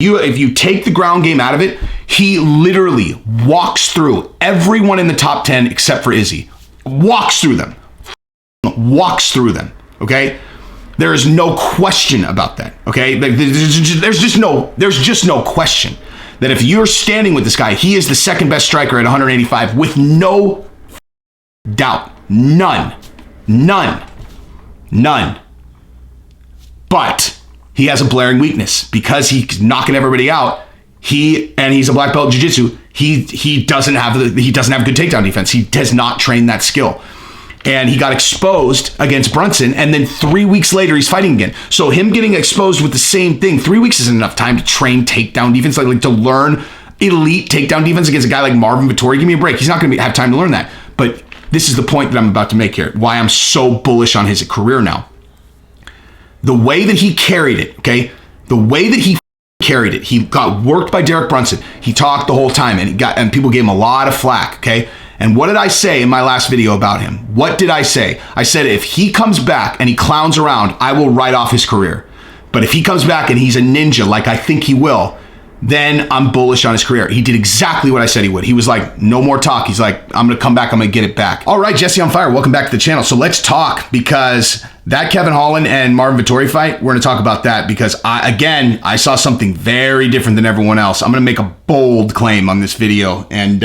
If you take the ground game out of it, he literally walks through everyone in the top 10 except for Izzy. Walks through them. Okay? There is no question about that. Okay? There's just no question that if you're standing with this guy, he is the second best striker at 185 with no doubt. None. But he has a blaring weakness because he's knocking everybody out. He's a black belt in jiu-jitsu. He doesn't have good takedown defense. He does not train that skill. And he got exposed against Brunson, and then 3 weeks later he's fighting again. So him getting exposed with the same thing, 3 weeks isn't enough time to train takedown defense, like to learn elite takedown defense against a guy like Marvin Vettori. Give me a break. He's not going to have time to learn that. But this is the point that I'm about to make here, why I'm so bullish on his career now. The way that he carried it, okay? The way that he carried it, he got worked by Derek Brunson. He talked the whole time, and people gave him a lot of flack, okay? And what did I say in my last video about him? What did I say? I said, if he comes back and he clowns around, I will write off his career. But if he comes back and he's a ninja, like I think he will, then I'm bullish on his career. He did exactly what I said he would. He was like, no more talk. He's like, I'm going to come back. I'm going to get it back. All right, Jesse on Fire. Welcome back to the channel. So let's talk, because that Kevin Holland and Marvin Vettori fight, we're going to talk about that because I saw something very different than everyone else. I'm going to make a bold claim on this video, and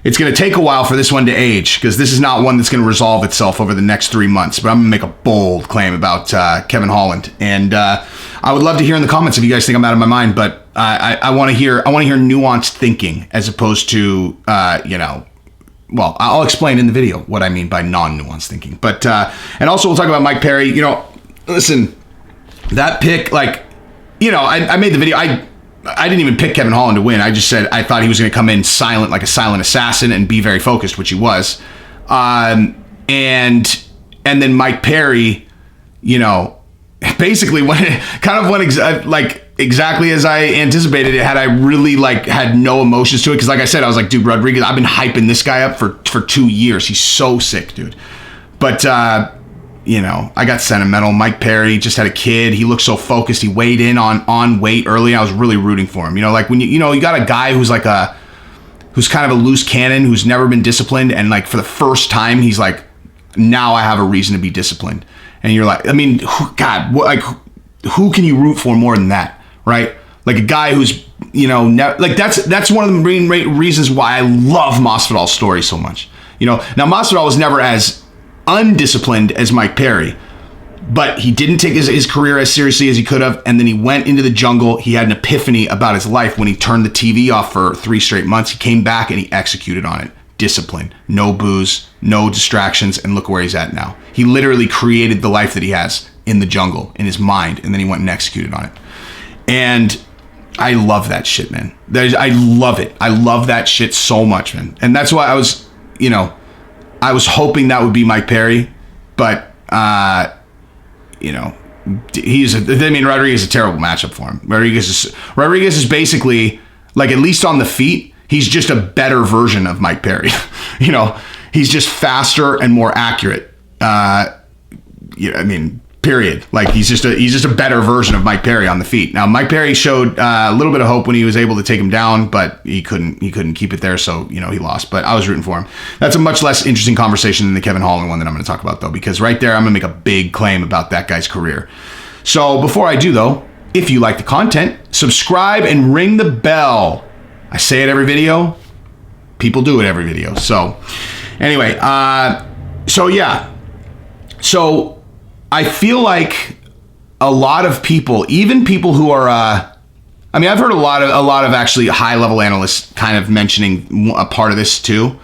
it's going to take a while for this one to age because this is not one that's going to resolve itself over the next 3 months, but I'm going to make a bold claim about Kevin Holland. And I would love to hear in the comments if you guys think I'm out of my mind, but I want to hear nuanced thinking as opposed to, well, I'll explain in the video what I mean by non-nuanced thinking. But, and also we'll talk about Mike Perry. Listen, that pick, I made the video. I didn't even pick Kevin Holland to win. I just said I thought he was going to come in silent, like a silent assassin, and be very focused, which he was. And then Mike Perry, basically went exactly as I anticipated it. Had I really had no emotions to it, because like I said, I was like, dude, Rodriguez, I've been hyping this guy up for 2 years. He's so sick, dude. But I got sentimental. Mike Perry just had a kid. He looked so focused. He weighed in on weight early. I was really rooting for him. When you got a guy who's who's kind of a loose cannon, who's never been disciplined, and for the first time he's like, now I have a reason to be disciplined. And you're like, I mean, God, who can you root for more than that, right? Like a guy who's, that's one of the main reasons why I love Masvidal's story so much. Now Masvidal was never as undisciplined as Mike Perry, but he didn't take his career as seriously as he could have, and then he went into the jungle. He had an epiphany about his life when he turned the TV off for 3 straight months. He came back and he executed on it. Discipline, no booze, no distractions, and look where he's at now. He literally created the life that he has in the jungle, in his mind, and then he went and executed on it. And I love that shit, man. I love it. I love that shit so much, man. And that's why I was hoping that would be Mike Perry, but Rodriguez is a terrible matchup for him. Rodriguez is basically, at least on the feet, he's just a better version of Mike Perry. He's just faster and more accurate. Period. He's just a better version of Mike Perry on the feet. Now, Mike Perry showed a little bit of hope when he was able to take him down, but he couldn't keep it there. So, he lost, but I was rooting for him. That's a much less interesting conversation than the Kevin Holland one that I'm going to talk about, though, because right there, I'm going to make a big claim about that guy's career. So before I do, though, if you like the content, subscribe and ring the bell. I say it every video. People do it every video. So anyway, So I feel like a lot of people, even people who are, I've heard a lot of actually high level analysts kind of mentioning a part of this too.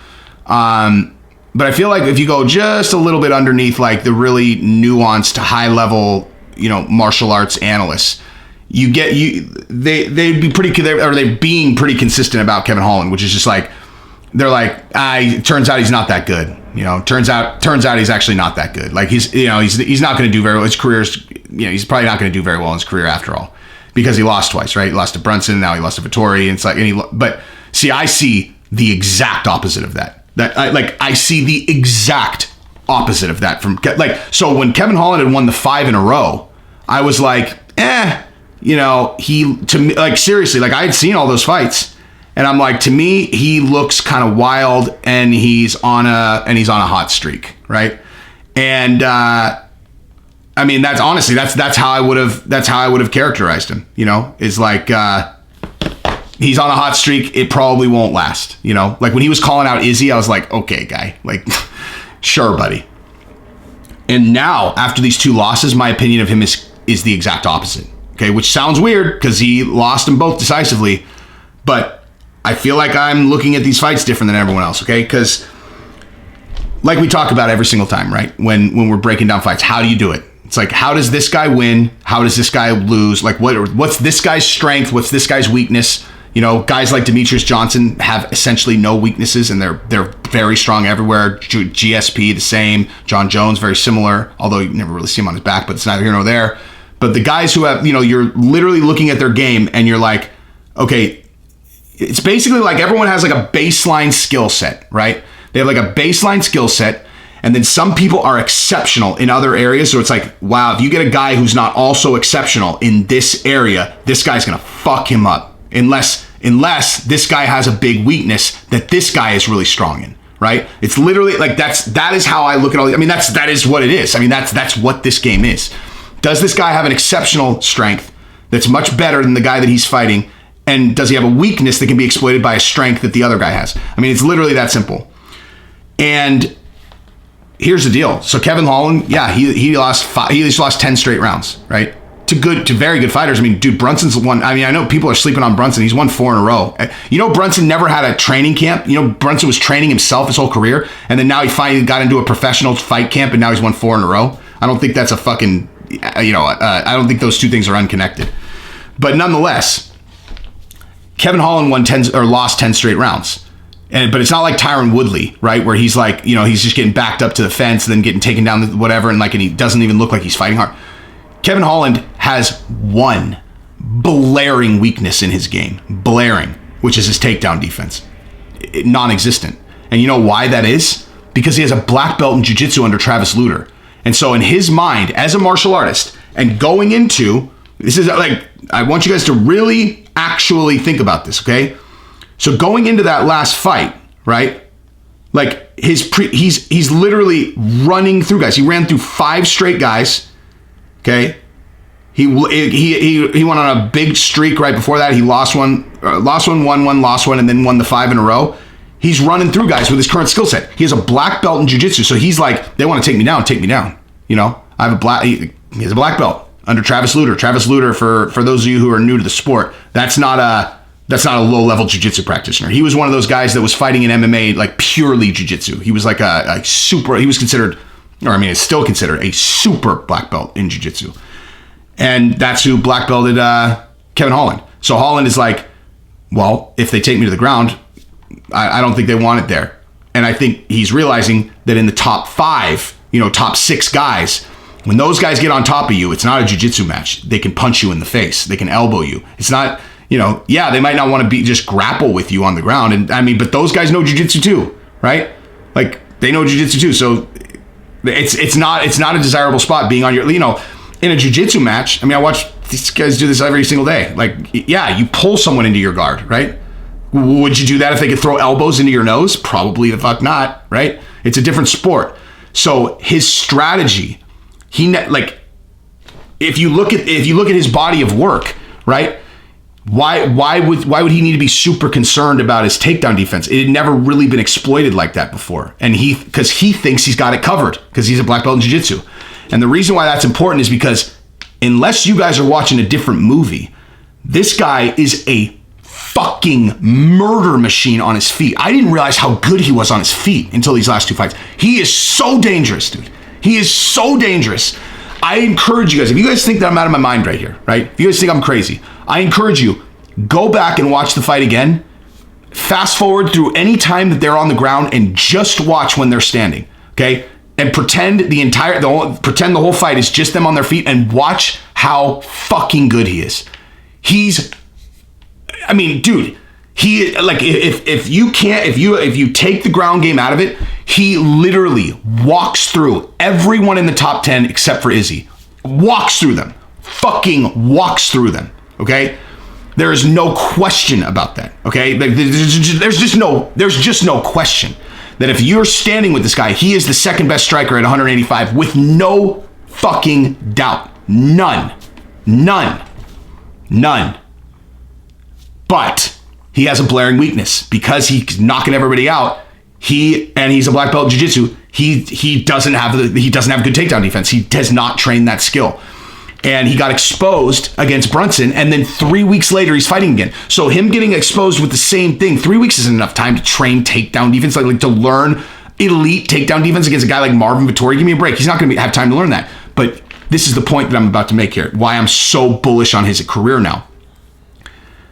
But I feel like if you go just a little bit underneath, the really nuanced high level, martial arts analysts, they'd be they're being pretty consistent about Kevin Holland, which is just they're it turns out he's not that good. Turns out he's actually not that good. He's not going to do very well. His career's, he's probably not going to do very well in his career after all, because he lost twice, right? He lost to Brunson, now he lost to Vettori. And but see, I see the exact opposite of that. I see the exact opposite of that so when Kevin Holland had won the 5 in a row, I was like, to me, like, seriously, like, I had seen all those fights, and I'm like, to me, he looks kind of wild, and he's on a hot streak, right? And I mean, that's honestly, that's how I would have characterized him. Is like, he's on a hot streak. It probably won't last. Like when he was calling out Izzy, I was like, okay, guy, like, sure, buddy. And now, after these 2 losses, my opinion of him is the exact opposite. Okay, which sounds weird because he lost them both decisively, but I feel like I'm looking at these fights different than everyone else. Okay, because like we talk about every single time, right? When we're breaking down fights, how do you do it? It's like, how does this guy win? How does this guy lose? Like, what's this guy's strength? What's this guy's weakness? Guys like Demetrius Johnson have essentially no weaknesses, and they're very strong everywhere. GSP the same. John Jones very similar, although you never really see him on his back, but it's neither here nor there. But the guys who have, you're literally looking at their game, and you're like, okay, it's basically like everyone has like a baseline skill set, right? They have like a baseline skill set. And then some people are exceptional in other areas. So it's like, wow, if you get a guy who's not also exceptional in this area, this guy's going to fuck him up. Unless this guy has a big weakness that this guy is really strong in, right? It's literally like that is how I look at all. I mean, that is what it is. I mean, that's what this game is. Does this guy have an exceptional strength that's much better than the guy that he's fighting? And does he have a weakness that can be exploited by a strength that the other guy has? I mean, it's literally that simple. And here's the deal. So Kevin Holland, yeah, he lost 10 straight rounds, right? To very good fighters. I mean, dude, Brunson's won. I mean, I know people are sleeping on Brunson. He's won 4 in a row. Brunson never had a training camp. Brunson was training himself his whole career, and then now he finally got into a professional fight camp, and now he's won 4 in a row. I don't think that's a fucking, I don't think those two things are unconnected. But nonetheless, Kevin Holland lost 10 straight rounds. But it's not like Tyron Woodley, right? Where he's like, he's just getting backed up to the fence and then getting taken down, whatever, and he doesn't even look like he's fighting hard. Kevin Holland has one blaring weakness in his game, which is his takedown defense. Non-existent. And you know why that is? Because he has a black belt in jiu-jitsu under Travis Lutter. And so in his mind, as a martial artist, and going into, this is like, I want you guys to really actually think about this, okay? So going into that last fight, right? Like he's literally running through guys. He ran through 5 straight guys. Okay. He went on a big streak right before that. He lost one, won one, lost one, and then won the 5 in a row. He's running through guys with his current skill set. He has a black belt in jiu-jitsu. So he's like, they want to take me down. I have he has a black belt under Travis Lutter. Travis Lutter, for those of you who are new to the sport, that's not a low-level jiu-jitsu practitioner. He was one of those guys that was fighting in MMA, like purely jiu-jitsu. He was like he was considered, is still considered a super black belt in jiu-jitsu. And that's who black belted Kevin Holland. So Holland is like, well, if they take me to the ground, I don't think they want it there. And I think he's realizing that in the top 5, top 6 guys, when those guys get on top of you, it's not a jiu-jitsu match. They can punch you in the face. They can elbow you. It's not... they might not want to just grapple with you on the ground. And I mean, but those guys know jiu-jitsu too, right? Like they know jiu-jitsu too. So it's not a desirable spot being on your, in a jiu-jitsu match. I mean, I watch these guys do this every single day. Like, yeah, you pull someone into your guard, right? Would you do that if they could throw elbows into your nose? Probably the fuck not, right? It's a different sport. So his strategy, if you look at his body of work, right? Why would he need to be super concerned about his takedown defense? It had never really been exploited like that before. And because he thinks he's got it covered because he's a black belt in jiu-jitsu. And the reason why that's important is because unless you guys are watching a different movie, this guy is a fucking murder machine on his feet. I didn't realize how good he was on his feet until these last 2 fights. He is so dangerous, dude. He is so dangerous. I encourage you guys, if you guys think that I'm out of my mind right here, right? If you guys think I'm crazy, I encourage you, go back and watch the fight again. Fast forward through any time that they're on the ground and just watch when they're standing, okay? And pretend the whole fight is just them on their feet and watch how fucking good he is. Dude, he like if you take the ground game out of it, he literally walks through everyone in the top 10 except for Izzy. Walks through them. Fucking walks through them. Okay. There is no question about that. Okay. There's just no question that if you're standing with this guy, he is the second best striker at 185 with no fucking doubt. None. But he has a blaring weakness because he's knocking everybody out. He's a black belt in jiu-jitsu. He doesn't have good takedown defense. He does not train that skill. And he got exposed against Brunson, and then 3 weeks later he's fighting again. So him getting exposed with the same thing, 3 weeks isn't enough time to train takedown defense, like to learn elite takedown defense against a guy like Marvin Vettori. Give me a break. He's not going to have time to learn that. But this is the point that I'm about to make here, why I'm so bullish on his career now.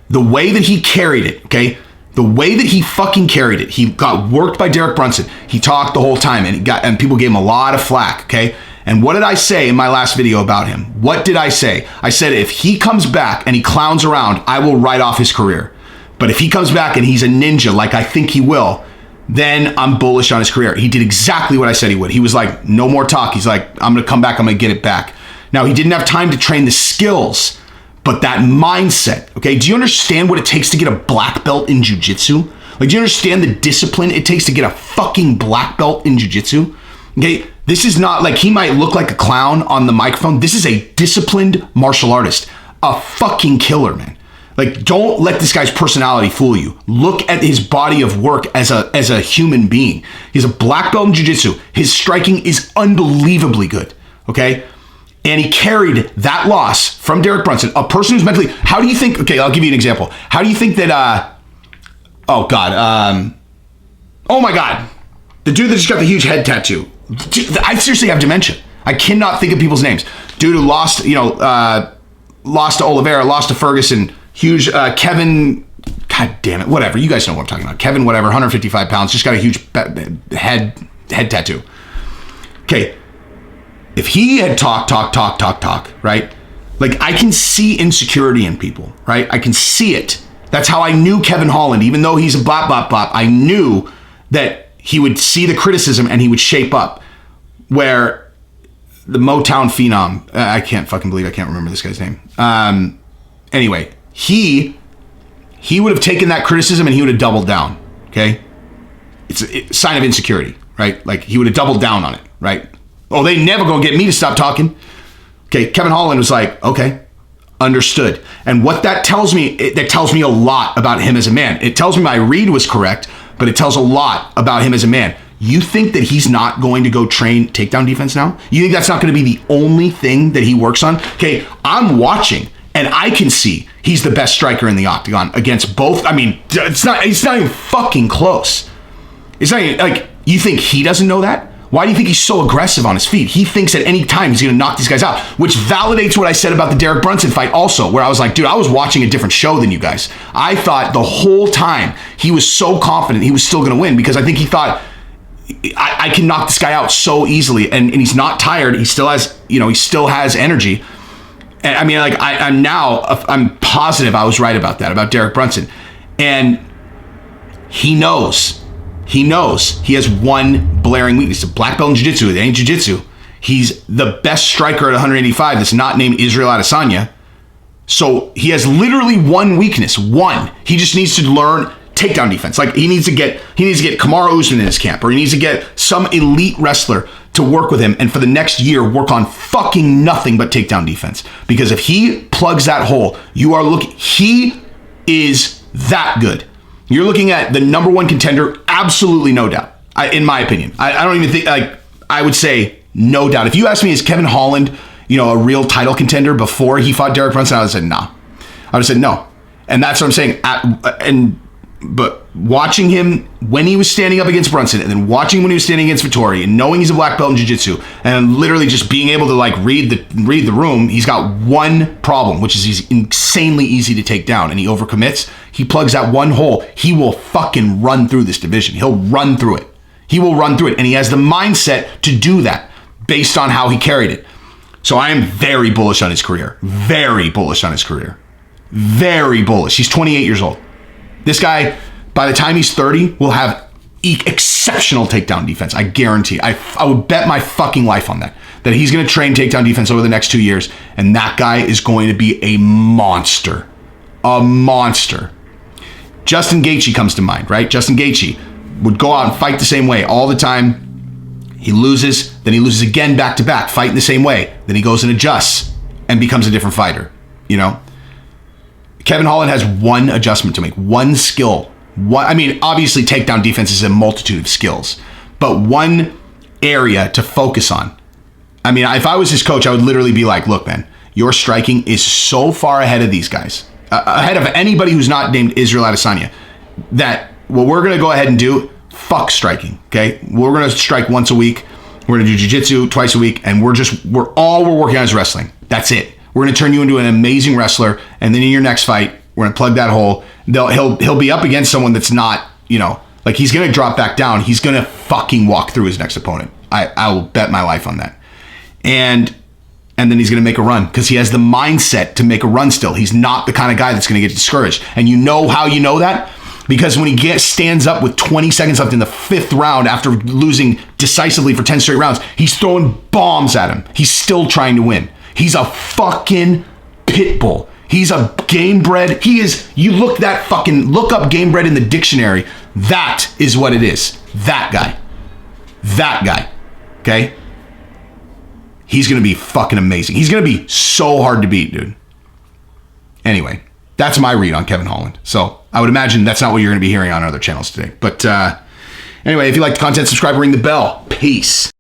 The way that he carried it, okay? The way that he fucking carried it, he got worked by Derek Brunson. He talked the whole time, and people gave him a lot of flack, okay? And what did I say in my last video about him? What did I say? I said, if he comes back and he clowns around, I will write off his career. But if he comes back and he's a ninja, like I think he will, then I'm bullish on his career. He did exactly what I said he would. He was like, no more talk. He's like, I'm going to come back. I'm going to get it back. Now, he didn't have time to train the skills, but that mindset, okay? Do you understand what it takes to get a black belt in jiu-jitsu? Like, do you understand the discipline it takes to get a fucking black belt in jiu-jitsu? Okay, this is not like, he might look like a clown on the microphone. This is a disciplined martial artist, a fucking killer, man. Like, don't let this guy's personality fool you. Look at his body of work as a human being. He's a black belt in jiu-jitsu. His striking is unbelievably good, okay? And he carried that loss from Derek Brunson, a person who's mentally, how do you think, okay, I'll give you an example. How do you think that, oh my God, the dude that just got the huge head tattoo. Dude, I seriously have dementia. I cannot think of people's names. Dude who lost, lost to Oliveira, lost to Ferguson, huge, Kevin, God damn it, whatever. You guys know what I'm talking about. Kevin, whatever, 155 pounds, just got a huge head tattoo. Okay. If he had talk, right? Like, I can see insecurity in people, right? I can see it. That's how I knew Kevin Holland, even though he's a bop. I knew that he would see the criticism and he would shape up. Where the Motown phenom, I can't fucking believe I can't remember this guy's name. Anyway, he would have taken that criticism and he would have doubled down, okay? It's a sign of insecurity, right? Like, he would have doubled down on it, right? Oh, they never gonna get me to stop talking. Okay, Kevin Holland was like, okay, understood. And what that tells me, that tells me a lot about him as a man. It tells me my read was correct, but it tells a lot about him as a man. You think that he's not going to go train takedown defense now? You think that's not going to be the only thing that he works on? Okay, I'm watching and I can see he's the best striker in the octagon against both. I mean, it's not even fucking close. It's not even, like, you think he doesn't know that? Why do you think he's so aggressive on his feet? He thinks at any time he's going to knock these guys out, which validates what I said about the Derek Brunson fight also, where I was like, dude, I was watching a different show than you guys. I thought the whole time he was so confident he was still going to win because I think he thought, I can knock this guy out so easily, and he's not tired. He still has, he still has energy. And I mean, like, I'm positive I was right about that, about Derek Brunson. And he knows he has one blaring weakness. He's a black belt in jiu-jitsu. It ain't jiu-jitsu. He's the best striker at 185 that's not named Israel Adesanya. So he has literally one weakness. One. He just needs to learn takedown defense. Like, he needs to get Kamaru Usman in his camp, or he needs to get some elite wrestler to work with him and for the next year work on fucking nothing but takedown defense. Because if he plugs that hole, he is that good. You're looking at the number one contender, absolutely no doubt, in my opinion. I don't even think, like, I would say no doubt. If you ask me, is Kevin Holland, a real title contender before he fought Derek Brunson, I would have said nah. I would have said no. And that's what I'm saying. But watching him when he was standing up against Brunson, and then watching him when he was standing against Vettori, and knowing he's a black belt in jiu-jitsu, and literally just being able to, like, read the room, he's got one problem, which is he's insanely easy to take down, and he overcommits. He plugs that one hole, he will fucking run through this division. He'll run through it. He will run through it, and he has the mindset to do that based on how he carried it. So I am very bullish on his career. Very bullish on his career. Very bullish. He's 28 years old. This guy, by the time he's 30, will have exceptional takedown defense. I guarantee. I would bet my fucking life on that. that he's going to train takedown defense over the next 2 years, and that guy is going to be a monster. A monster. Justin Gaethje comes to mind, right? Justin Gaethje would go out and fight the same way all the time. He loses, then he loses again back-to-back, fighting the same way. Then he goes and adjusts and becomes a different fighter, you know? Kevin Holland has one adjustment to make, one skill. Obviously takedown defense is a multitude of skills, but one area to focus on. I mean, if I was his coach, I would literally be like, look, man, your striking is so far ahead of these guys, ahead of anybody who's not named Israel Adesanya, that what we're going to go ahead and do, fuck striking, okay? We're going to strike once a week. We're going to do jiu-jitsu twice a week, and we're working on is wrestling. That's it. We're going to turn you into an amazing wrestler, and then in your next fight, we're going to plug that hole. He'll be up against someone that's not, like he's going to drop back down. He's going to fucking walk through his next opponent. I will bet my life on that. And then he's going to make a run because he has the mindset to make a run still. He's not the kind of guy that's going to get discouraged. And you know how you know that? Because when he stands up with 20 seconds left in the 5th round after losing decisively for 10 straight rounds, he's throwing bombs at him. He's still trying to win. He's a fucking pit bull. He's a game bred. He is. You look up game bred in the dictionary. That is what it is. That guy. Okay? He's going to be fucking amazing. He's going to be so hard to beat, dude. Anyway, that's my read on Kevin Holland. So I would imagine that's not what you're going to be hearing on other channels today. But anyway, if you like the content, subscribe, ring the bell. Peace.